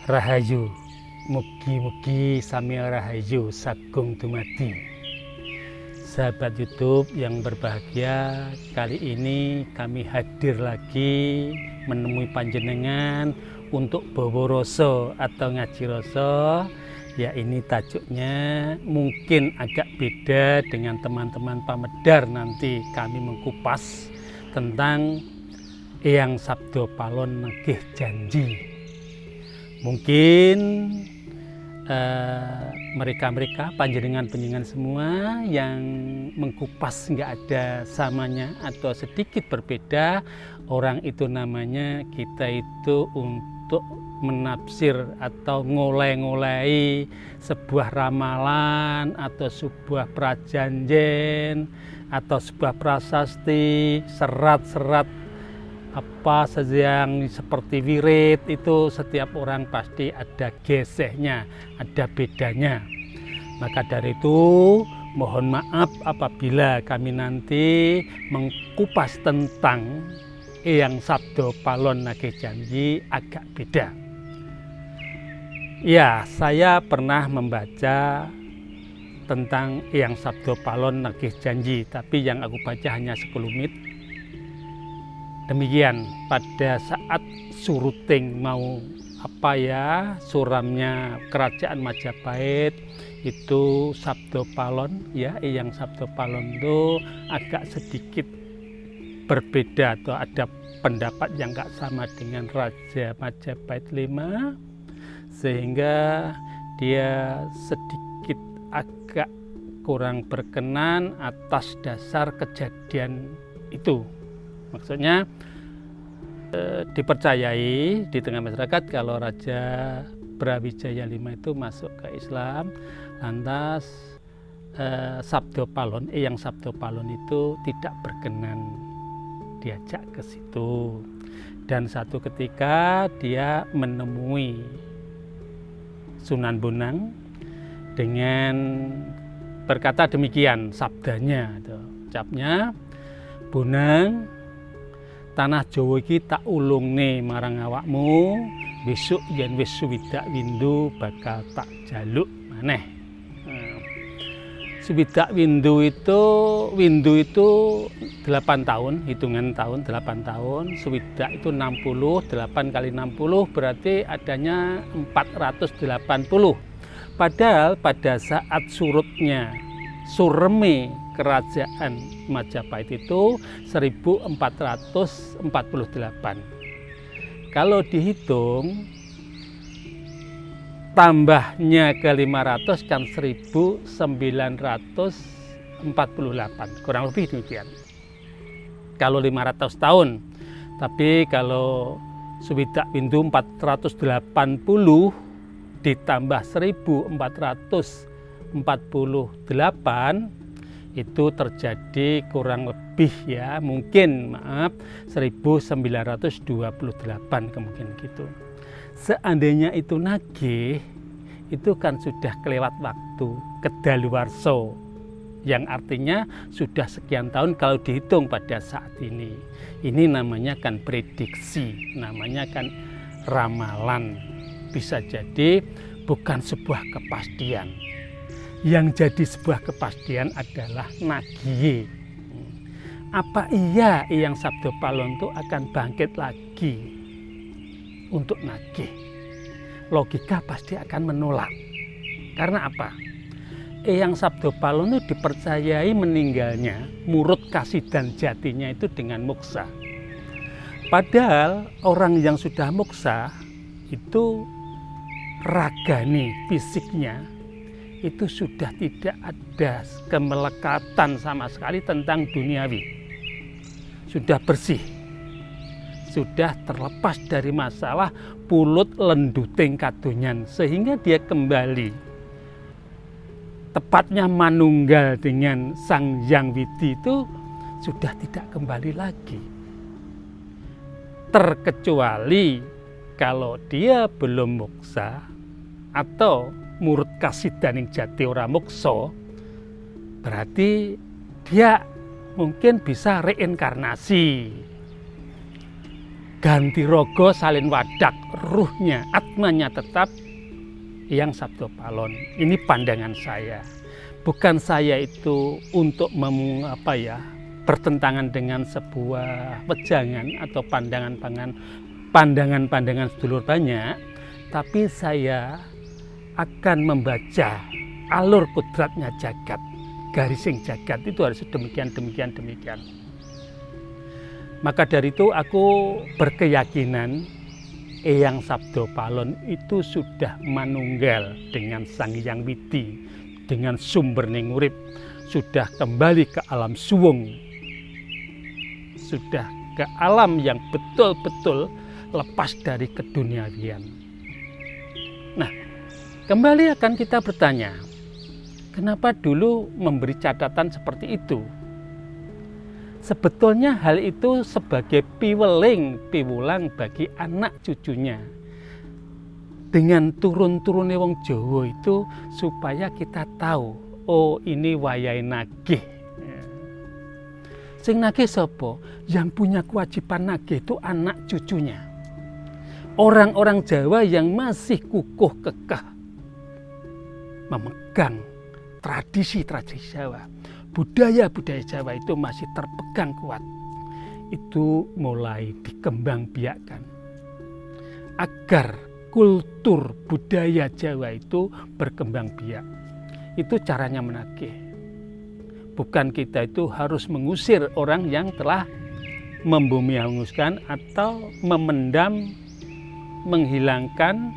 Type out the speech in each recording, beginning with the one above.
Rahayu, mugi-mugi sami rahayu sagung dumadi. Sahabat YouTube yang berbahagia, kali ini kami hadir lagi menemui panjenengan untuk bawa rasa atau ngaji rasa. Ya, ini tajuknya mungkin agak beda dengan teman-teman pamedar. Nanti kami mengkupas tentang Eyang Sabdo Palon Nagih Janji. Mungkin mereka-mereka panjenengan-panjenengan semua yang mengkupas nggak ada samanya atau sedikit berbeda, orang itu namanya kita itu untuk menafsir atau ngoleh-ngolehi sebuah ramalan atau sebuah prajanjen atau sebuah prasasti, serat-serat apa saja yang seperti wirid itu setiap orang pasti ada gesehnya, ada bedanya. Maka dari itu mohon maaf apabila kami nanti mengkupas tentang Eyang Sabdo Palon Nagih Janji agak beda. Ya, saya pernah membaca tentang Eyang Sabdo Palon Nagih Janji, tapi yang aku baca hanya 10 menit. Demikian pada saat suruting mau suramnya kerajaan Majapahit itu Sabdo Palon, ya Eyang Sabdo Palon itu agak sedikit berbeda atau ada pendapat yang enggak sama dengan Raja Majapahit V, sehingga dia sedikit agak kurang berkenan atas dasar kejadian itu. Maksudnya dipercayai di tengah masyarakat kalau Raja Brawijaya V itu masuk ke Islam, lantas Sabdo Palon, Eyang Sabdo Palon itu tidak berkenan diajak ke situ. Dan satu ketika dia menemui Sunan Bonang dengan berkata demikian, sabdanya, ucapnya, Bonang, tanah Jawa iki tak ulungne marang awakmu, besok yen wis suwidak windu bakal tak jaluk maneh. Suwidak windu itu 8 tahun, hitungan tahun 8 tahun, suwidak itu 60, 8 kali 60 berarti adanya 480. Padahal pada saat surutnya sureme kerajaan Majapahit itu 1448. Kalau dihitung tambahnya ke 500 kan 1948, kurang lebih demikian. Kalau 500 tahun, tapi kalau Suwidak Windu 480 ditambah 1448 itu terjadi kurang lebih ya mungkin 1928 kemungkinan gitu. Seandainya itu nagih itu kan sudah kelewat waktu kedaluwarsa, yang artinya sudah sekian tahun kalau dihitung pada saat ini. Ini namanya kan prediksi, namanya kan ramalan, bisa jadi bukan sebuah kepastian. Yang jadi sebuah kepastian adalah nagih. Apa iya Eyang Sabdo Palon itu akan bangkit lagi untuk nagih? Logika pasti akan menolak. Karena apa? Eyang Sabdo Palon itu dipercayai meninggalnya Murud Kasidan Jatinya itu dengan moksa. Padahal orang yang sudah moksa itu ragani, fisiknya itu sudah tidak ada kemelekatan sama sekali tentang duniawi. Sudah bersih, sudah terlepas dari masalah pulut lenduting kadonyan, sehingga dia kembali tepatnya manunggal dengan Sang Hyang Widi itu sudah tidak kembali lagi. Terkecuali kalau dia belum moksa atau Murud Kasidaning Jati ora moksa, berarti dia mungkin bisa reinkarnasi. ganti rogo salin wadak, ruhnya, atmanya tetap Eyang Sabdo Palon. Ini pandangan saya. Bukan saya itu untuk bertentangan dengan sebuah wejangan atau pandangan-pandangan sedulur banyak, tapi saya akan membaca alur kodratnya jagat, garising jagat itu harus demikian. Maka dari itu aku berkeyakinan Eyang Sabdo Palon itu sudah manunggal dengan Sang Hyang Widi, dengan sumber ning urip, sudah kembali ke alam suwung, sudah ke alam yang betul-betul lepas dari keduniawian. Nah, kembali akan kita bertanya, kenapa dulu memberi catatan seperti itu? Sebetulnya hal itu sebagai piwulang bagi anak cucunya. Dengan turun-turune wong Jawa itu supaya kita tahu, oh ini wayahe nagih. Sing nagih sapa? Yang punya kewajiban nagih itu anak cucunya. Orang-orang Jawa yang masih kukuh kekeh memegang tradisi Jawa. Budaya Jawa itu masih terpegang kuat. Itu mulai dikembangbiakkan agar kultur budaya Jawa itu berkembang biak. Itu caranya menagih. Bukan kita itu harus mengusir orang yang telah membumi hanguskan atau memendam, menghilangkan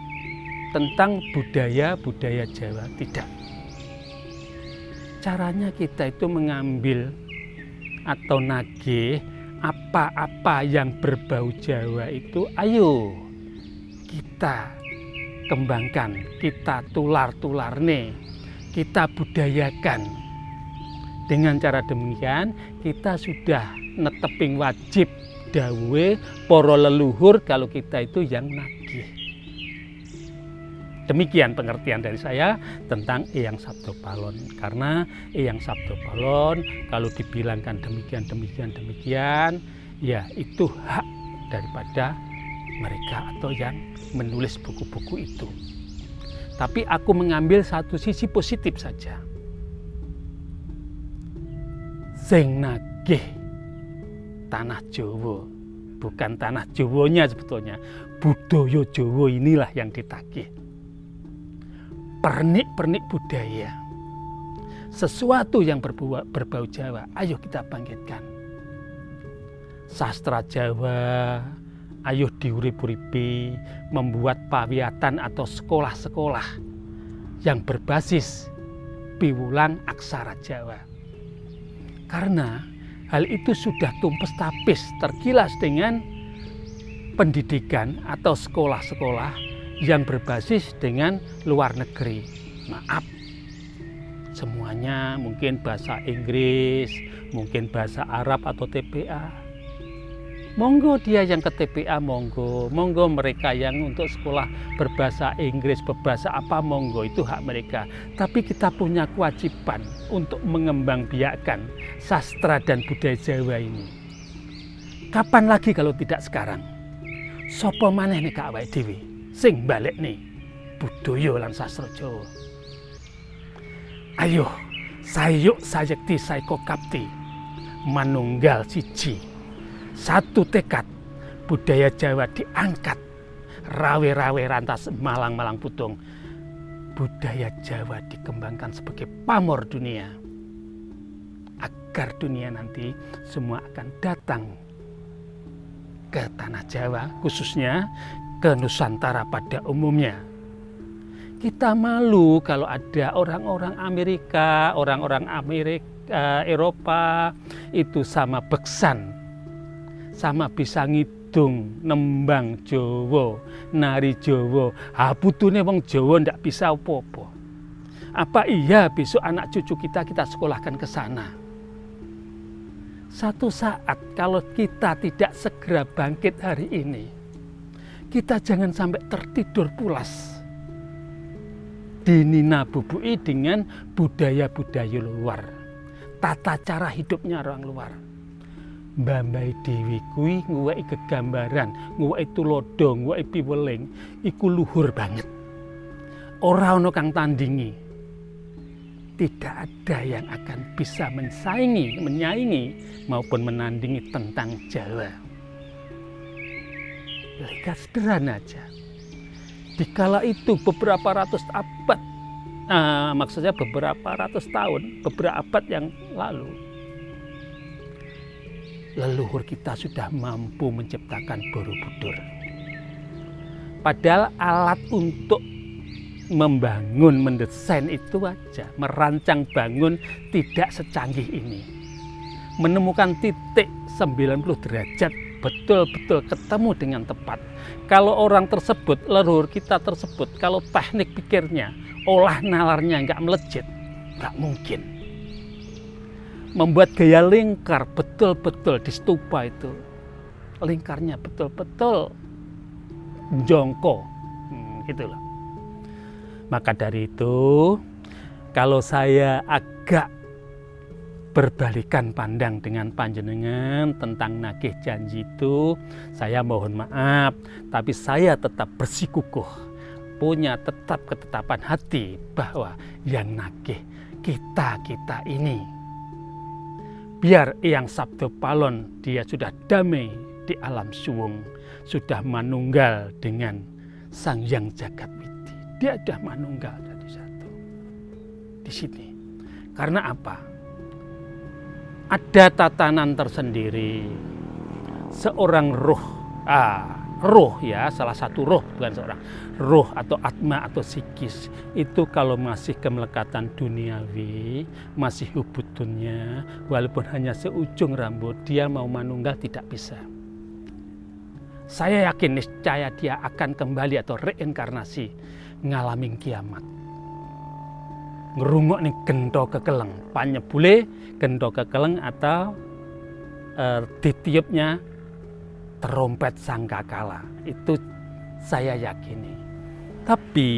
tentang budaya Jawa. Tidak. Caranya kita itu mengambil atau nagih apa-apa yang berbau Jawa itu, ayo kita kembangkan, kita tular-tularne, kita budayakan. Dengan cara demikian kita sudah neteping wajib dawuhe para leluhur kalau kita itu yang nagih. Demikian pengertian dari saya tentang Eyang Sabdo Palon. Karena Eyang Sabdo Palon kalau dibilangkan demikian, ya itu hak daripada mereka atau yang menulis buku-buku itu. Tapi aku mengambil satu sisi positif saja. Sing nagih tanah Jawa, bukan tanah Jawanya sebetulnya. Budaya Jawa inilah yang ditagih. Pernik-pernik budaya, sesuatu yang berbau Jawa, ayo kita bangkitkan. Sastra Jawa, ayo diurip-uripi, membuat pawiatan atau sekolah-sekolah yang berbasis piwulang aksara Jawa. Karena hal itu sudah tumpes tapis tergilas dengan pendidikan atau sekolah-sekolah yang berbasis dengan luar negeri. Maaf, semuanya mungkin bahasa Inggris, mungkin bahasa Arab atau TPA. Monggo dia yang ke TPA, monggo mereka yang untuk sekolah berbahasa Inggris, berbahasa apa, monggo, itu hak mereka. Tapi kita punya kewajiban untuk mengembangbiakkan sastra dan budaya Jawa ini. Kapan lagi kalau tidak sekarang? Sopo maneh nek awake dhewe sing balekne budaya lan sastra Jawa. Ayo, sayuk sayekti saiko kapti, manunggal siji. Satu tekad, budaya Jawa diangkat, rawe-rawe rantas malang-malang putung. Budaya Jawa dikembangkan sebagai pamor dunia. Agar dunia nanti semua akan datang ke tanah Jawa, khususnya ke Nusantara pada umumnya. Kita malu kalau ada orang-orang Amerika, Eropa itu sama beksan, sama bisa ngidung, nembang Jawa, nari Jawa. Putune wong Jawa ndak bisa apa-apa. Apa iya besok anak cucu kita sekolahkan ke sana? Satu saat kalau kita tidak segera bangkit hari ini, kita jangan sampai tertidur pulas dinina bubui dengan budaya-budaya luar, tata cara hidupnya orang luar. mbambai dewi kuwi nguweki gegambaran, nguweki tulodo, nguweki piweling iku luhur banget. Ora ana kang tandingi. Tidak ada yang akan bisa menyaingi maupun menandingi tentang Jawa. Lihat sederhana aja. Dikala itu beberapa ratus abad, maksudnya beberapa ratus tahun, beberapa abad yang lalu, leluhur kita sudah mampu menciptakan Borobudur. Padahal alat untuk membangun, mendesain itu aja, merancang bangun tidak secanggih ini. Menemukan titik 90 derajat betul-betul ketemu dengan tepat. Kalau orang tersebut, leluhur kita tersebut, kalau teknik pikirnya, olah nalarnya nggak melejit, nggak mungkin. Membuat gaya lingkar betul-betul di stupa itu, lingkarnya betul-betul jongko, gitu loh. Maka dari itu, kalau saya agak berbalikan pandang dengan panjenengan tentang nagih janji itu, saya mohon maaf, tapi saya tetap bersikukuh, punya ketetapan hati bahwa yang nagih kita ini. Biar Eyang Sabdo Palon dia sudah damai di alam suwung, sudah manunggal dengan Sang Hyang Jagat Widi. Dia sudah manunggal jadi satu di sini. Karena apa? Ada tatanan tersendiri. Seorang roh ya, salah satu roh, bukan seorang roh atau atma atau psikis itu kalau masih kemelekatan duniawi, masih hubudunnya, walaupun hanya seujung rambut, dia mau manunggal tidak bisa. Saya yakin niscaya dia akan kembali atau reinkarnasi ngalami kiamat. Ngerungok nih gento kekeleng, panyebule gento kekeleng atau ditiupnya terompet sangkakala. Itu saya yakini. Tapi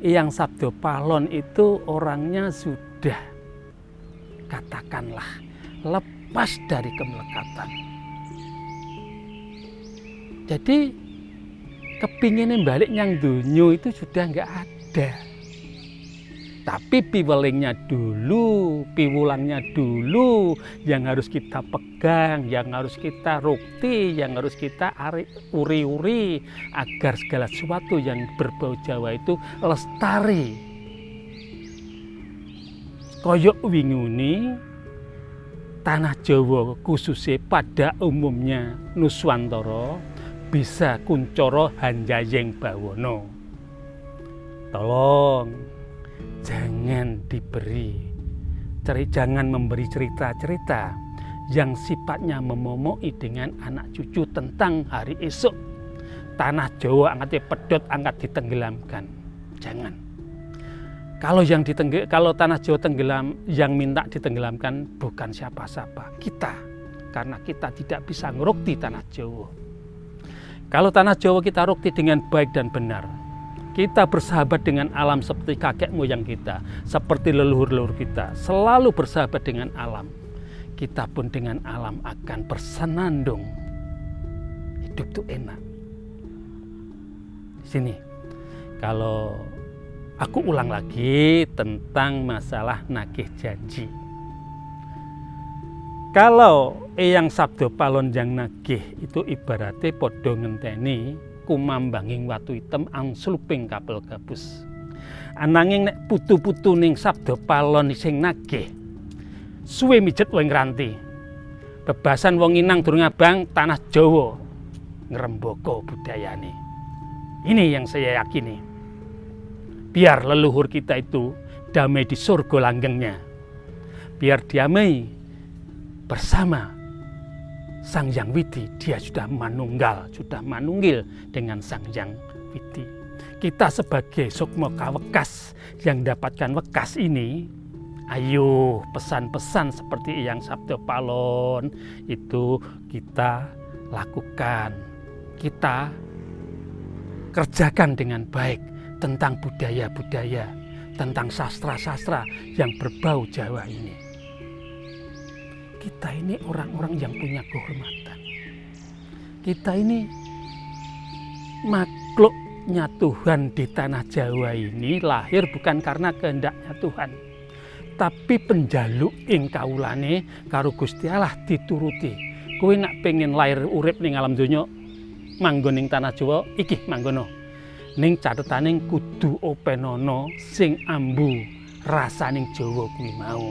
Eyang Sabdo Palon itu orangnya sudah katakanlah lepas dari kemelekatan. Jadi kepinginnya balik nyang dunyo itu sudah nggak ada. Tapi piwelingnya dulu, piwulangnya dulu yang harus kita pegang, yang harus kita rukti, yang harus kita uri-uri agar segala sesuatu yang berbau Jawa itu lestari. Koyok winguni tanah Jawa khususnya pada umumnya Nuswantara bisa kuncoro Hanjayeng Bawono. Tolong jangan memberi cerita-cerita yang sifatnya memomoki dengan anak cucu tentang hari esok. Tanah Jawa angkat pedot, angkat ditenggelamkan. Jangan. Kalau tanah Jawa tenggelam, yang minta ditenggelamkan bukan siapa-siapa, kita. Karena kita tidak bisa ngerukti tanah Jawa. Kalau tanah Jawa kita rukti dengan baik dan benar, kita bersahabat dengan alam seperti kakek moyang kita, seperti leluhur-leluhur kita, selalu bersahabat dengan alam. Kita pun dengan alam akan bersenandung. Hidup itu enak. Di sini, kalau aku ulang lagi tentang masalah nagih janji. Kalau Eyang Sabdo Palon yang nagih itu ibaratnya podo ngenteni kumambanging watu hitam angsluping kapel gabus. Ananging nek putu-putu ning Sabdo Palon sing nagih suwe mijet wong ngranti. Bebasan wong inang durung abang tanah Jawa ngrembaka budayane. Ini yang saya yakini. Biar leluhur kita itu damai di surga langgengnya. Biar damai bersama Sang Hyang Widi, dia sudah manunggal, sudah manunggil dengan Sang Hyang Widi. Kita sebagai sukma kawekas yang dapatkan wekas ini, ayo pesan-pesan seperti Eyang Sabdo Palon itu kita lakukan. Kita kerjakan dengan baik tentang budaya-budaya, tentang sastra-sastra yang berbau Jawa ini. kita ini orang-orang yang punya kehormatan. Kita ini makhluknya Tuhan di tanah Jawa ini lahir bukan karena kehendaknya Tuhan, tapi penjaluk ing kawulane karo Gusti Allah dituruti. Kowe nak pengen lahir urip ning alam donya manggon ning tanah Jawa iki manggono. Ning catetaning kudu openono sing ambu rasaning Jawa kuwi mau.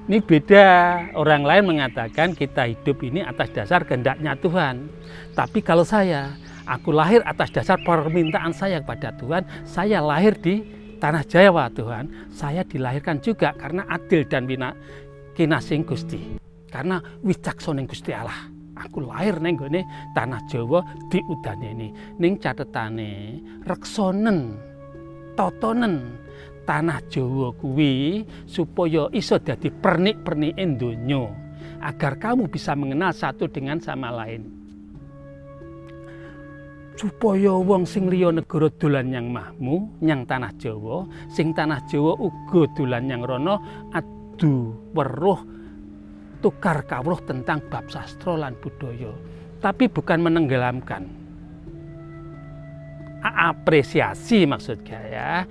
Ini beda, orang lain mengatakan kita hidup ini atas dasar kehendaknya Tuhan. Tapi kalau saya, aku lahir atas dasar permintaan saya kepada Tuhan. Saya lahir di tanah Jawa Tuhan. Saya dilahirkan juga karena adil dan kinasing Gusti. Karena wicaksoning Gusti Allah. Aku lahir neng gone tanah Jawa diudaneni. Ning catetane reksonen, totonen tanah Jawa kuwi supaya iso dadi pernik-pernike donya agar kamu bisa mengenal satu dengan sama lain. Supaya wong sing liya negara dolan nyang mahmu nyang tanah Jawa, sing tanah Jawa uga dolan nyang rono adu weruh tukar kawruh tentang bab sastra lan budaya, tapi bukan menenggelamkan. Apresiasi maksud saya,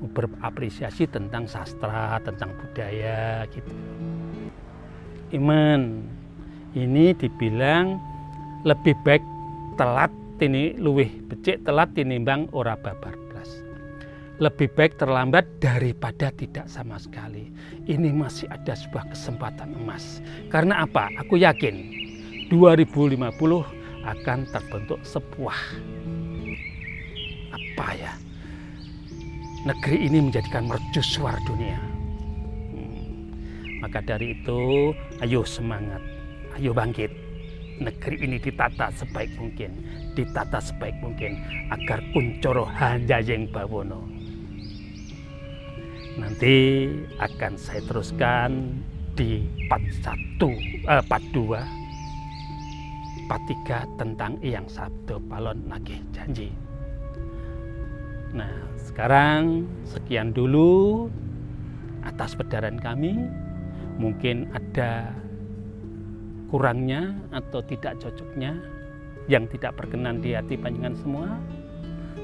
berapresiasi tentang sastra, tentang budaya gitu. Iman ini dibilang lebih baik telat tini luwih becik telat tinimbang ora babar blas. Lebih baik terlambat daripada tidak sama sekali. Ini masih ada sebuah kesempatan emas. Karena apa? Aku yakin 2050 akan terbentuk sebuah apa ya? Negeri ini menjadikan mercusuar dunia. Maka dari itu, ayo semangat, ayo bangkit. Negeri ini ditata sebaik mungkin, agar kuncoro hanjayeng bawono. Nanti akan saya teruskan di part 2, part 3 tentang Eyang Sabdo Palon nagih janji. Nah, sekarang sekian dulu atas pedaran kami. Mungkin ada kurangnya atau tidak cocoknya yang tidak berkenan di hati panjenengan semua.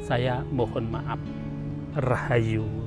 Saya mohon maaf. Rahayu.